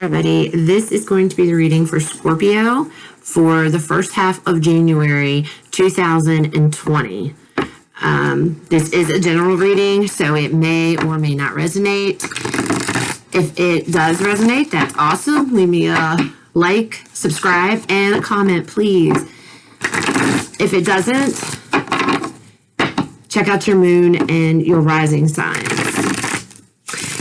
Everybody, this is going to be the reading for Scorpio for the first half of January 2020. This is a general reading, so it may or may not resonate. If it does resonate, that's awesome. Leave me a like, subscribe, and a comment, please. If it doesn't, check out your moon and your rising signs.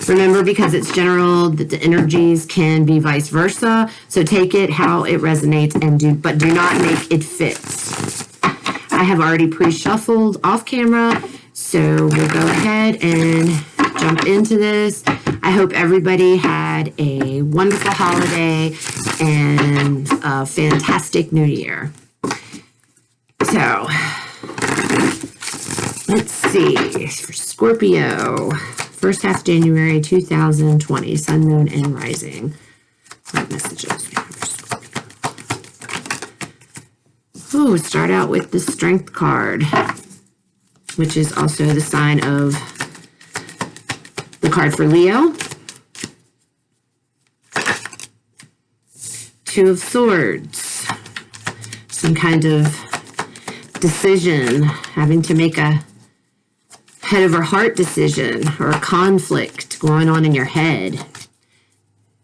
Remember, because it's general, that the energies can be vice versa. So take it how it resonates but do not make it fit. I have already pre-shuffled off camera, so we'll go ahead and jump into this. I hope everybody had a wonderful holiday and a fantastic new year. So, let's see, for Scorpio, first half January 2020, Sun, Moon, and Rising. What messages we have for Scorpio? Oh, start out with the Strength card, which is also the sign of the card for Leo. Two of Swords, some kind of decision, having to make a head over heart decision or a conflict going on in your head.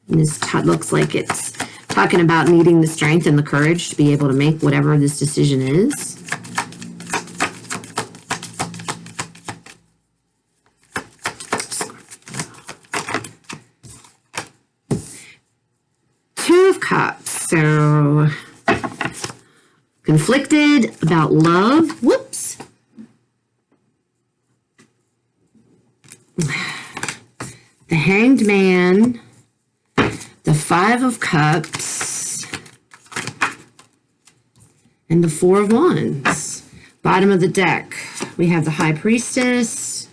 And this looks like it's talking about needing the strength and the courage to be able to make whatever this decision is. Two of Cups, so conflicted about love. Whoops. The Hanged Man, the Five of Cups, and the Four of Wands. Bottom of the deck, we have the High Priestess,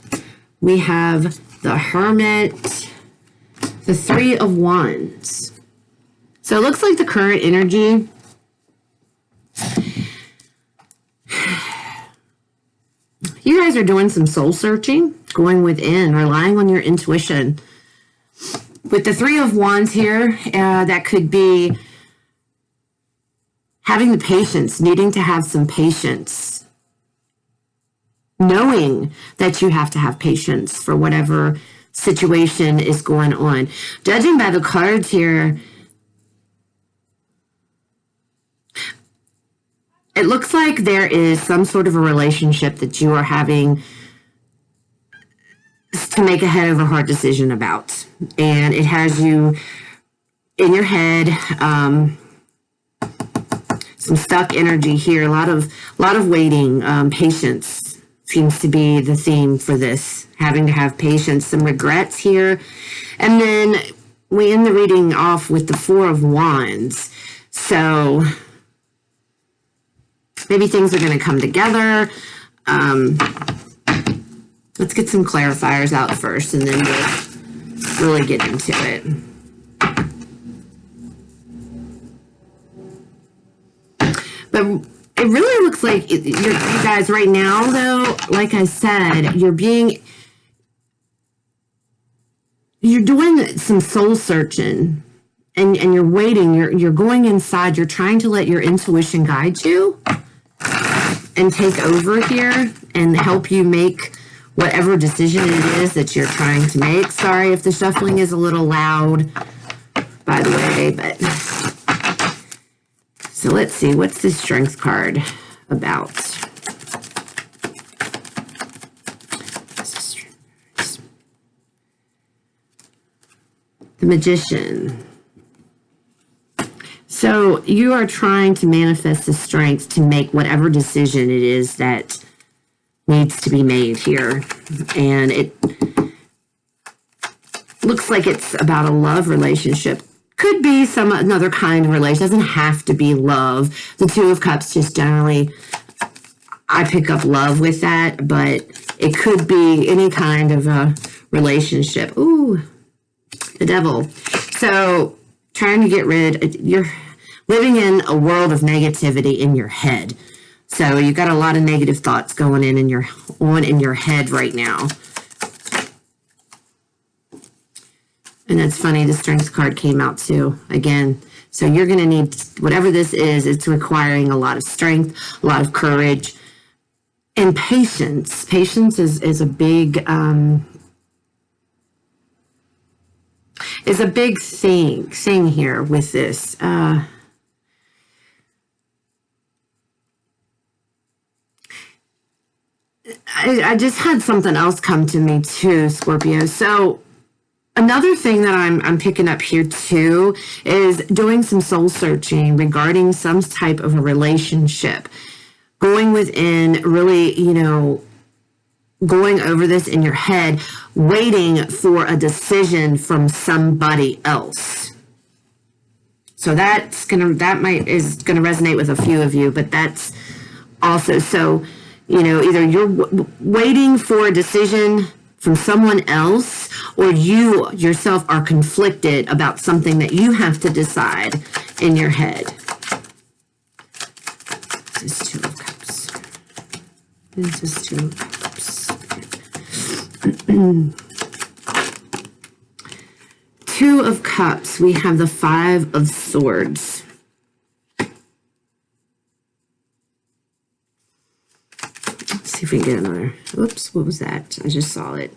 we have the Hermit, the Three of Wands. So it looks like the current energy you guys are doing some soul searching, going within, relying on your intuition. With the Three of Wands here, that could be having the patience, needing to have some patience, knowing that you have to have patience for whatever situation is going on. Judging by the cards here, it looks like there is some sort of a relationship that you are having to make a head over heart decision about. And it has you in your head, some stuck energy here, a lot of waiting, patience seems to be the theme for this, having to have patience, some regrets here. And then we end the reading off with the Four of Wands. So maybe things are going to come together. Let's get some clarifiers out first, and then we'll really get into it. But it really looks like you guys right now, though, like I said, you're doing some soul searching, and you're waiting. You're going inside. You're trying to let your intuition guide you and take over here and help you make whatever decision it is that you're trying to make. Sorry if the shuffling is a little loud, by the way, but so let's see, what's this Strength card about? The Magician. So you are trying to manifest the strength to make whatever decision it is that needs to be made here. And it looks like it's about a love relationship. Could be another kind of relationship. Doesn't have to be love. The Two of Cups just generally, I pick up love with that, but it could be any kind of a relationship. Ooh, the Devil. So trying to get you're living in a world of negativity in your head. So you got a lot of negative thoughts going in your head right now. And that's funny, the Strength card came out too, again. So you're going to need, whatever this is, it's requiring a lot of strength, a lot of courage, and patience. Patience is a big, thing here with this. I just had something else come to me too, Scorpio. So another thing that I'm picking up here too is doing some soul searching regarding some type of a relationship. Going within, really, going over this in your head, waiting for a decision from somebody else. So that is gonna resonate with a few of you, but that's also, so, either you're waiting for a decision from someone else, or you yourself are conflicted about something that you have to decide in your head. This is Two of Cups. This is Two of Cups. Two of Cups. We have the Five of Swords. Let's see if we can get another. Oops, what was that? I just saw it.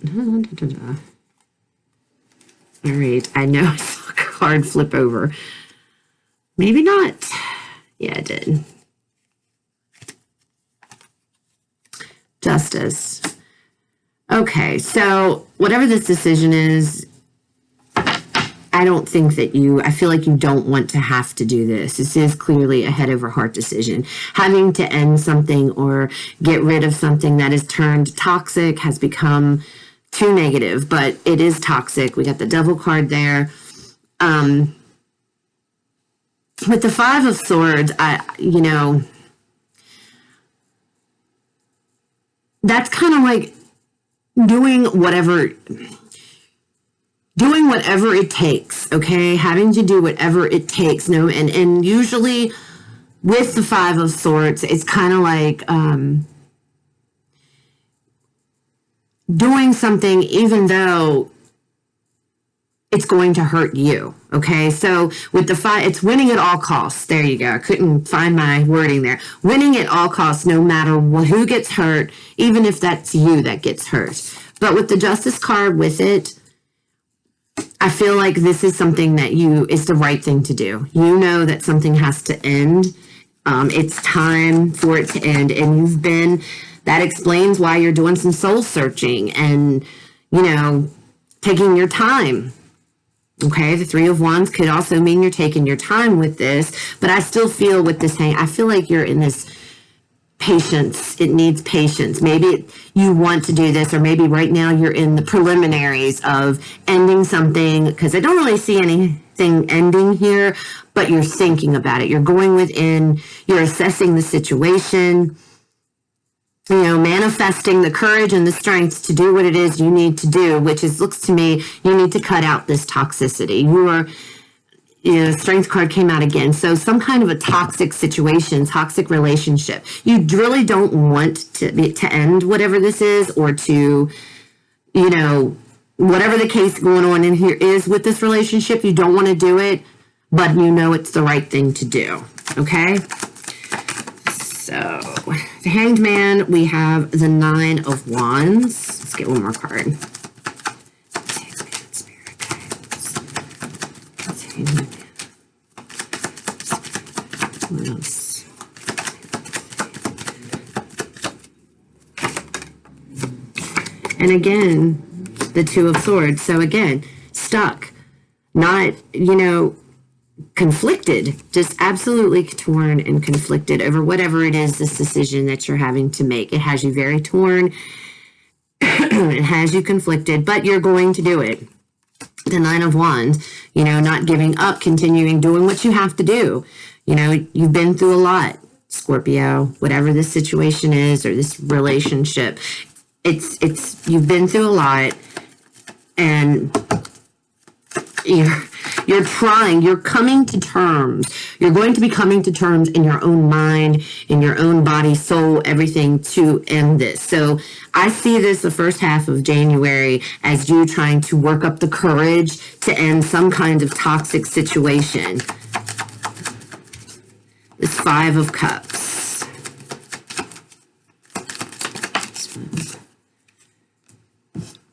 All right, I know I saw a card flip over. Maybe not. Yeah, it did. Justice. Okay, so whatever this decision is, I don't think that I feel like you don't want to have to do this. This is clearly a head over heart decision. Having to end something or get rid of something that is turned toxic, has become too negative, but it is toxic. We got the Devil card there. With the Five of Swords, that's kind of like doing whatever it takes, okay? Having to do whatever it takes. And usually with the Five of Swords, it's kind of like doing something even though it's going to hurt you, okay? So with the five, it's winning at all costs. There you go. I couldn't find my wording there. Winning at all costs, no matter who gets hurt, even if that's you that gets hurt. But with the Justice card with it, I feel like this is something that is the right thing to do. You know that something has to end. It's time for it to end. And that explains why you're doing some soul searching and, taking your time. Okay, the Three of Wands could also mean you're taking your time with this, but I still feel with this I feel like you're in this patience. It needs patience. Maybe you want to do this, or maybe right now you're in the preliminaries of ending something, because I don't really see anything ending here, but you're thinking about it. You're going within, you're assessing the situation, manifesting the courage and the strength to do what it is you need to do, which looks to me, you need to cut out this toxicity. Strength card came out again. So some kind of a toxic situation, toxic relationship. You really don't want to end whatever this is, or to, whatever the case going on in here is with this relationship. You don't want to do it, but it's the right thing to do. Okay? So, the Hanged Man, we have the Nine of Wands. Let's get one more card. What else? And again, the Two of Swords. So again, stuck, not, conflicted, just absolutely torn and conflicted over whatever it is, this decision that you're having to make. It has you very torn. It has you conflicted, but you're going to do it. The Nine of Wands, not giving up, continuing, doing what you have to do. You've been through a lot, Scorpio, whatever this situation is, or this relationship. You've been through a lot, and You're coming to terms. You're going to be coming to terms in your own mind, in your own body, soul, everything to end this. So I see this the first half of January as you trying to work up the courage to end some kind of toxic situation. This Five of Cups.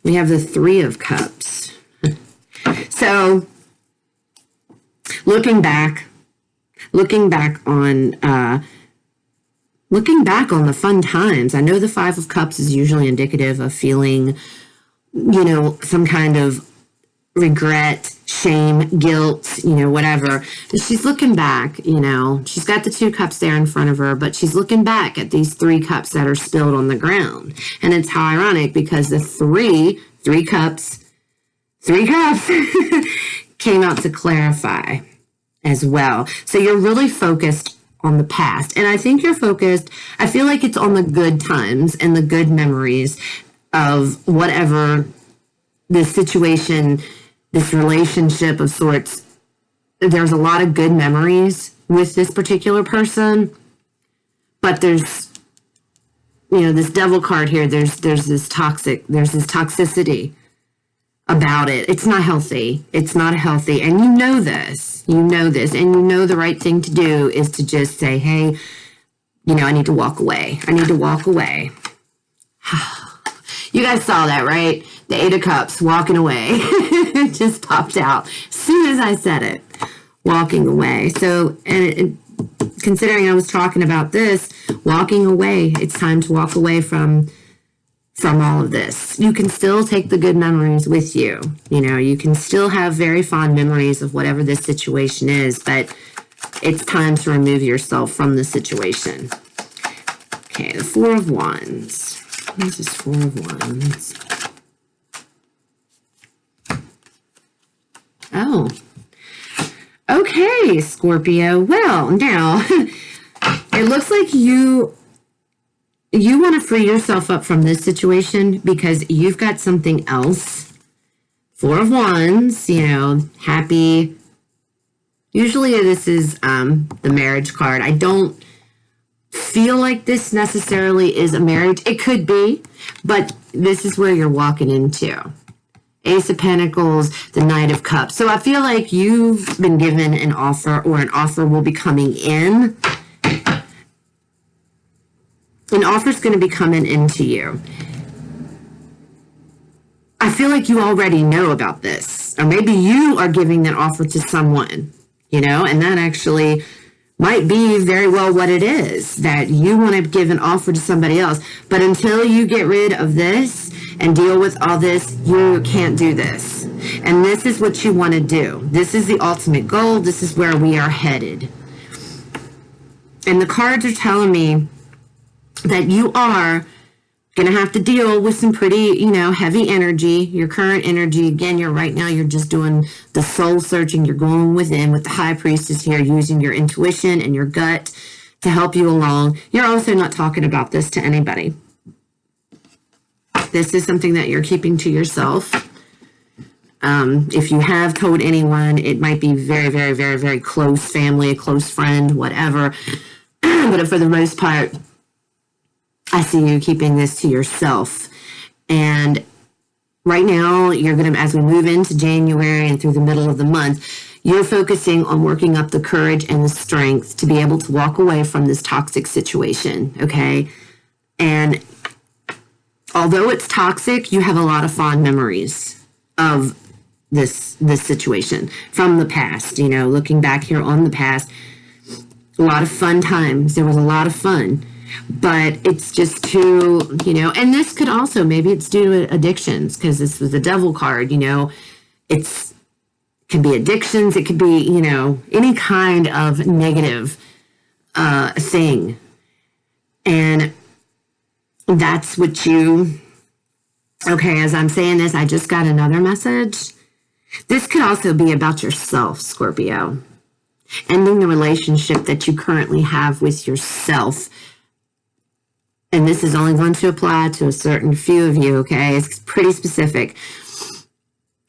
We have the Three of Cups. So looking back on the fun times. I know the Five of Cups is usually indicative of feeling, some kind of regret, shame, guilt, whatever. But she's looking back, she's got the Two Cups there in front of her, but she's looking back at these Three Cups that are spilled on the ground. And it's how ironic, because the three cups came out to clarify as well. So you're really focused on the past. And I think you're focused, I feel like it's on the good times and the good memories of whatever this situation, this relationship of sorts. There's a lot of good memories with this particular person, but there's, this Devil card here, there's this toxicity about it. It's not healthy. It's not healthy. And you know this, and the right thing to do is to just say, hey, I need to walk away. I need to walk away. You guys saw that, right? The Eight of Cups, walking away. It just popped out as soon as I said it, walking away. So, and considering I was talking about this, walking away, it's time to walk away from all of this. You can still take the good memories with you. You can still have very fond memories of whatever this situation is, but it's time to remove yourself from the situation. Okay, the Four of Wands. What is this Four of Wands? Oh. Okay, Scorpio. Well, now, it looks like you want to free yourself up from this situation because you've got something else. Four of Wands, happy. Usually this is the marriage card. I don't feel like this necessarily is a marriage. It could be, but this is where you're walking into. Ace of Pentacles, the Knight of Cups. So I feel like you've been given an offer, or an offer will be coming in. An offer's going to be coming into you. I feel like you already know about this. Or maybe you are giving that offer to someone, and that actually might be very well what it is, that you want to give an offer to somebody else. But until you get rid of this and deal with all this, you can't do this. And this is what you want to do. This is the ultimate goal. This is where we are headed. And the cards are telling me that you are going to have to deal with some pretty, heavy energy. Your current energy, again, you're just doing the soul searching. You're going within with the High Priestess here, using your intuition and your gut to help you along. You're also not talking about this to anybody. This is something that you're keeping to yourself. If you have told anyone, it might be very, very, very, very close family, a close friend, whatever. But for the most part, I see you keeping this to yourself. And right now, you're going to, as we move into January and through the middle of the month, you're focusing on working up the courage and the strength to be able to walk away from this toxic situation, okay? And although it's toxic, you have a lot of fond memories of this situation from the past, looking back here on the past. A lot of fun times. There was a lot of fun. But it's just too, and this could also, maybe it's due to addictions, because this was a Devil card, it can be addictions, it could be, any kind of negative thing. And that's what okay, as I'm saying this, I just got another message. This could also be about yourself, Scorpio. Ending the relationship that you currently have with yourself. And this is only going to apply to a certain few of you, okay? It's pretty specific.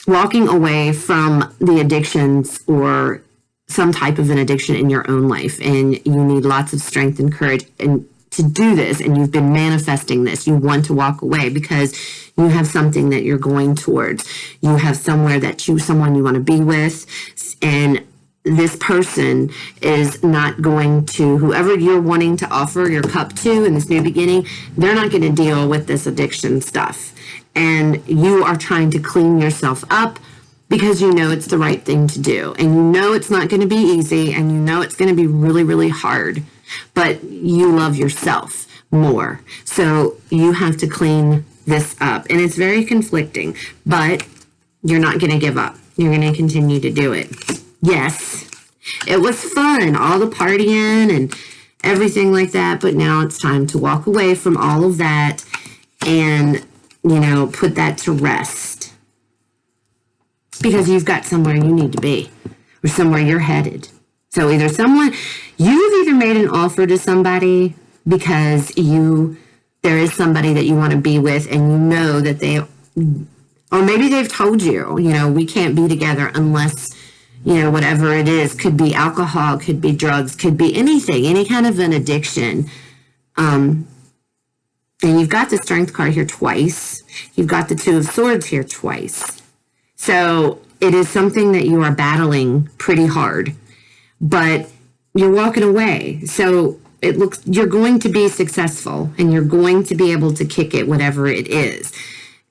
walking away from the addictions or some type of an addiction in your own life, and you need lots of strength and courage and to do this, and you've been manifesting this. You want to walk away because you have something that you're going towards. You have someone you want to be with, and this person is not going to, whoever you're wanting to offer your cup to in this new beginning, they're not going to deal with this addiction stuff. And you are trying to clean yourself up because you know it's the right thing to do. And you know it's not going to be easy, and you know it's going to be really, really hard. But you love yourself more. So you have to clean this up. And it's very conflicting, but you're not going to give up. You're going to continue to do it. Yes, it was fun, all the partying and everything like that. But now it's time to walk away from all of that and, put that to rest. Because you've got somewhere you need to be or somewhere you're headed. So you've either made an offer to somebody because there is somebody that you want to be with, and you know that or maybe they've told you, we can't be together unless, whatever it is, could be alcohol, could be drugs, could be anything, any kind of an addiction. And you've got the Strength card here twice. You've got the Two of Swords here twice. So it is something that you are battling pretty hard, but you're walking away. So you're going to be successful, and you're going to be able to kick it, whatever it is.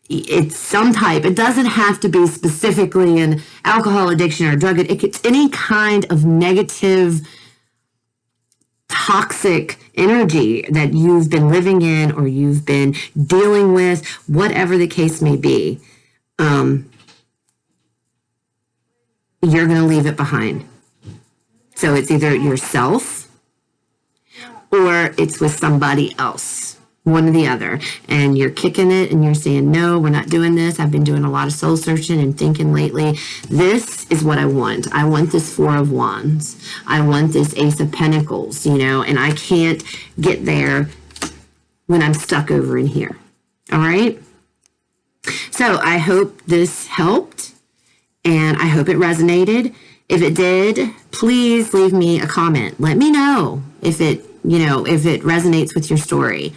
It's some type. It doesn't have to be specifically an alcohol addiction or drug addiction. It's any kind of negative, toxic energy that you've been living in or you've been dealing with, whatever the case may be. You're going to leave it behind. So it's either yourself or it's with somebody else, one or the other. And you're kicking it and you're saying, no, we're not doing this. I've been doing a lot of soul searching and thinking lately. This is what I want. I want this Four of Wands. I want this Ace of Pentacles, and I can't get there when I'm stuck over in here. All right? So I hope this helped. And I hope it resonated. If it did, please leave me a comment. Let me know if it resonates with your story.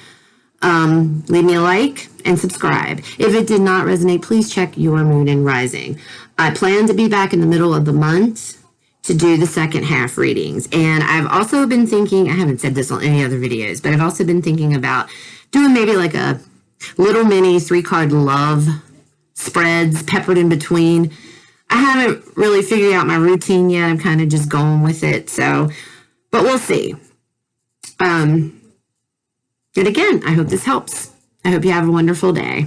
Leave me a like and subscribe. If it did not resonate, please check your moon and rising. I plan to be back in the middle of the month to do the second half readings. And I've also been thinking, I haven't said this on any other videos, but I've also been thinking about doing maybe like a little mini 3-card love spreads peppered in between. I haven't really figured out my routine yet. I'm kind of just going with it. So, but we'll see. And again, I hope this helps. I hope you have a wonderful day.